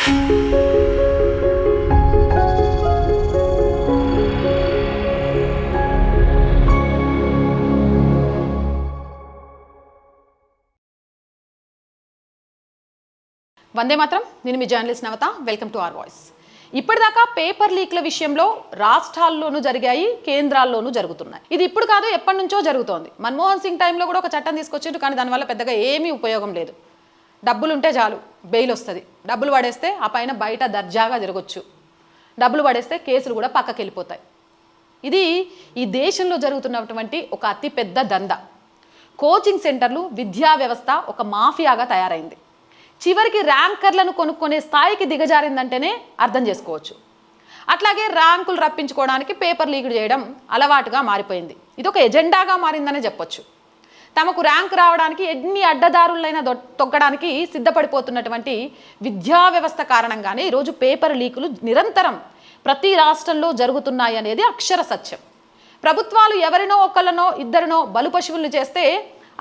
వందే మాత్రం. నేను మీ journalist Navatha. Welcome to R voice. ఇప్పటిదాకా పేపర్ లీక్ల విషయంలో రాష్ట్రాల్లోనూ జరిగాయి, కేంద్రాల్లోనూ జరుగుతున్నాయి. ఇది ఇప్పుడు కాదు, ఎప్పటి నుంచో జరుగుతోంది. మన్మోహన్ సింగ్ టైంలో కూడా ఒక చట్టం తీసుకొచ్చిండ్రు, కానీ దానివల్ల పెద్దగా ఏమీ ఉపయోగం లేదు. డబ్బులు ఉంటే చాలు, బెయిల్ వస్తుంది. డబ్బులు పడేస్తే ఆ పైన బయట దర్జాగా తిరగొచ్చు. డబ్బులు పడేస్తే కేసులు కూడా పక్కకి వెళ్ళిపోతాయి. ఇది ఈ దేశంలో జరుగుతున్నటువంటి ఒక అతిపెద్ద దందా. కోచింగ్ సెంటర్లు, విద్యా వ్యవస్థ ఒక మాఫియాగా తయారైంది. చివరికి ర్యాంకర్లను కొనుక్కునే స్థాయికి దిగజారిందంటేనే అర్థం చేసుకోవచ్చు. అట్లాగే ర్యాంకులు రప్పించుకోవడానికి పేపర్ లీక్ చేయడం అలవాటుగా మారిపోయింది. ఇది ఒక ఎజెండాగా మారిందనే చెప్పొచ్చు. తమకు ర్యాంక్ రావడానికి ఎన్ని అడ్డదారులైనా తొక్కడానికి సిద్ధపడిపోతున్నటువంటి విద్యా వ్యవస్థ కారణంగానే ఈరోజు పేపర్ లీకులు నిరంతరం ప్రతి రాష్ట్రంలో జరుగుతున్నాయి అనేది అక్షర సత్యం. ప్రభుత్వాలు ఎవరినో ఒకళ్ళనో ఇద్దరినో బలు పశువులను చేస్తే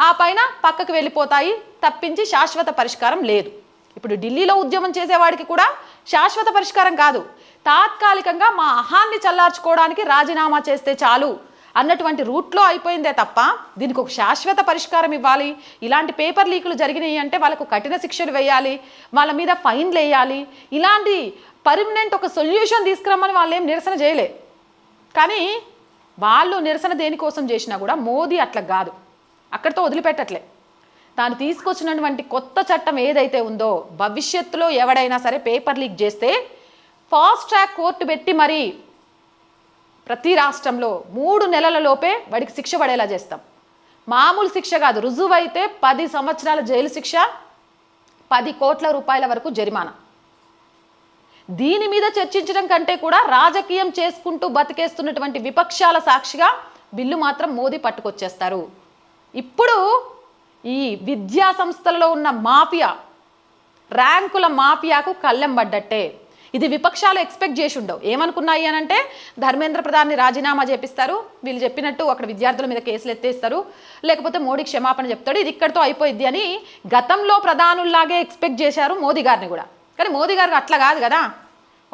ఆ పైన పక్కకు వెళ్ళిపోతాయి తప్పించి శాశ్వత పరిష్కారం లేదు. ఇప్పుడు ఢిల్లీలో ఉద్యమం చేసేవాడికి కూడా శాశ్వత పరిష్కారం కాదు, తాత్కాలికంగా మా అహాన్ని చల్లార్చుకోవడానికి రాజీనామా చేస్తే చాలు అన్నటువంటి రూట్లో అయిపోయిందే తప్ప దీనికి ఒక శాశ్వత పరిష్కారం ఇవ్వాలి. ఇలాంటి పేపర్ లీకులు జరిగినాయి అంటే వాళ్ళకు కఠిన శిక్షలు వేయాలి, వాళ్ళ మీద ఫైన్లు వేయాలి, ఇలాంటి పర్మనెంట్ ఒక సొల్యూషన్ తీసుకురమ్మని వాళ్ళు ఏం నిరసన చేయలే. కానీ వాళ్ళు నిరసన దేనికోసం చేసినా కూడా మోదీ అట్లా కాదు, అక్కడితో వదిలిపెట్టట్లే. తాను తీసుకొచ్చినటువంటి కొత్త చట్టం ఏదైతే ఉందో, భవిష్యత్తులో ఎవడైనా సరే పేపర్ లీక్ చేస్తే ఫాస్ట్ ట్రాక్ కోర్టు పెట్టి మరీ ప్రతి రాష్ట్రంలో 3 నెలల లోపే వాడికి శిక్ష పడేలా చేస్తాం. మామూలు శిక్ష కాదు, రుజువైతే 10 సంవత్సరాల జైలు శిక్ష, 10 కోట్ల రూపాయల వరకు జరిమానా. దీని మీద చర్చించడం కంటే కూడా రాజకీయం చేసుకుంటూ బతికేస్తున్నటువంటి విపక్షాల సాక్షిగా బిల్లు మాత్రం మోదీ పట్టుకొచ్చేస్తారు. ఇప్పుడు ఈ విద్యా సంస్థలలో ఉన్న మాఫియా, ర్యాంకుల మాఫియాకు కళ్ళెం పడ్డట్టే. ఇది విపక్షాలు ఎక్స్పెక్ట్ చేసి ఉండవు. ఏమనుకున్నాయి అని అంటే ధర్మేంద్ర ప్రధాన్ని రాజీనామా చేపిస్తారు, వీళ్ళు చెప్పినట్టు అక్కడ విద్యార్థుల మీద కేసులు ఎత్తేస్తారు, లేకపోతే మోడీ క్షమాపణ చెప్తాడు, ఇది ఇక్కడితో అయిపోయిద్ది అని గతంలో ప్రధానుల్లాగే ఎక్స్పెక్ట్ చేశారు మోదీ గారిని కూడా. కానీ మోదీ గారికి అట్లా కాదు కదా.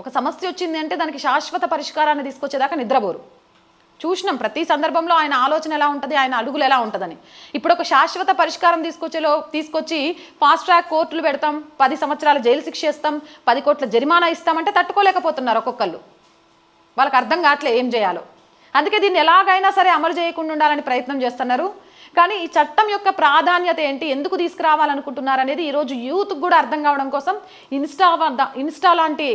ఒక సమస్య వచ్చింది అంటే దానికి శాశ్వత పరిష్కారాన్ని తీసుకొచ్చేదాకా నిద్రపోరు. చూసినాం ప్రతి సందర్భంలో ఆయన ఆలోచన ఎలా ఉంటుంది, ఆయన అడుగులు ఎలా ఉంటుందని. ఇప్పుడు ఒక శాశ్వత పరిష్కారం తీసుకొచ్చి ఫాస్ట్ ట్రాక్ కోర్టులు పెడతాం, 10 సంవత్సరాల జైలు శిక్ష ఇస్తాం, 10 కోట్ల జరిమానా ఇస్తామంటే తట్టుకోలేకపోతున్నారు ఒక్కొక్కళ్ళు. వాళ్ళకి అర్థం కావట్లే ఏం చేయాలో. అందుకే దీన్ని ఎలాగైనా సరే అమలు చేయకుండా ఉండాలని ప్రయత్నం చేస్తున్నారు. కానీ ఈ చట్టం యొక్క ప్రాధాన్యత ఏంటి, ఎందుకు తీసుకురావాలనుకుంటున్నారు అనేది ఈరోజు యూత్కి కూడా అర్థం కావడం కోసం ఇన్స్టా లాంటి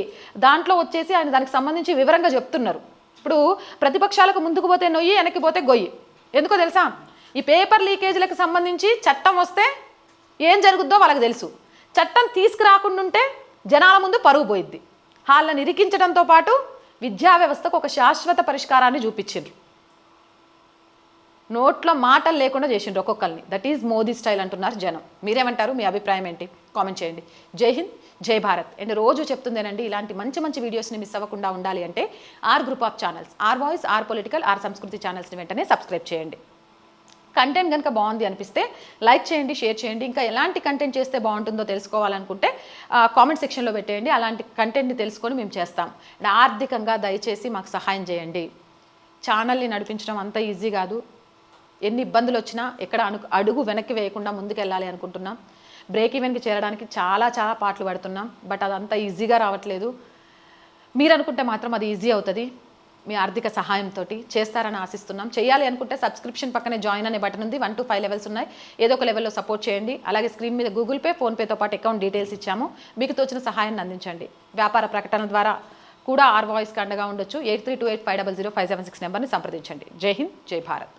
దాంట్లో వచ్చేసి ఆయన దానికి సంబంధించి వివరంగా చెప్తున్నారు. ఇప్పుడు ప్రతిపక్షాలకు ముందుకు పోతే నొయ్యి, వెనక్కి పోతే గొయ్యి. ఎందుకో తెలుసా, ఈ పేపర్ లీకేజీలకు సంబంధించి చట్టం వస్తే ఏం జరుగుద్దో వాళ్ళకి తెలుసు. చట్టం తీసుకురాకుండా ఉంటే జనాల ముందు పరువు పోయిద్ది. వాళ్ళని ఇరికించడంతో పాటు విద్యా వ్యవస్థకు ఒక శాశ్వత పరిష్కారాన్ని చూపించిండ్రు. నోట్లో మాటలు లేకుండా చేసిండ్రు ఒక్కొక్కరిని. దట్ ఈజ్ మోదీ స్టైల్ అంటున్నారు జనం. మీరేమంటారు, మీ అభిప్రాయం ఏంటి? కామెంట్ చేయండి. జై హింద్, జై భారత్. అండ్ రోజు చెప్తుందేనండి, ఇలాంటి మంచి మంచి వీడియోస్ని మిస్ అవ్వకుండా ఉండాలి అంటే or group of channels, or voice, or political, or సంస్కృతి ఛానల్స్ని వెంటనే సబ్స్క్రైబ్ చేయండి. కంటెంట్ కనుక బాగుంది అనిపిస్తే లైక్ చేయండి, షేర్ చేయండి. ఇంకా ఎలాంటి కంటెంట్ చేస్తే బాగుంటుందో తెలుసుకోవాలనుకుంటే కామెంట్ సెక్షన్లో పెట్టేయండి. అలాంటి కంటెంట్ని తెలుసుకొని మేము చేస్తాం. ఆర్థికంగా దయచేసి మాకు సహాయం చేయండి. ఛానల్ని నడిపించడం అంత ఈజీ కాదు. ఎన్ని ఇబ్బందులు వచ్చినా ఎక్కడ అడుగు వెనక్కి వేయకుండా ముందుకెళ్ళాలి అనుకుంటున్నాం. బ్రేక్ ఈవెన్కి చేరడానికి చాలా పాటలు పడుతున్నాం. బట్ అదంతా ఈజీగా రావట్లేదు. మీరు అనుకుంటే మాత్రం అది ఈజీ అవుతుంది. మీ ఆర్థిక సహాయంతో చేస్తారని ఆశిస్తున్నాం. చేయాలి అనుకుంటే సబ్స్క్రిప్షన్ పక్కనే జాయిన్ అనే బటన్ ఉంది. 1 to 5 లెవెల్స్ ఉన్నాయి. ఏదో ఒక లెవెల్లో సపోర్ట్ చేయండి. అలాగే స్క్రీన్ మీద గూగుల్ పే, ఫోన్పేతో పాటు అకౌంట్ డీటెయిల్స్ ఇచ్చాము. మీకు తోచిన సహాయాన్ని అందించండి. వ్యాపార ప్రకటన ద్వారా కూడా ఆర్ వాయిస్కి అండగా ఉండొచ్చు. 8328500576 నెంబర్ని సంప్రదించండి. జై హింద్, జై భారత్.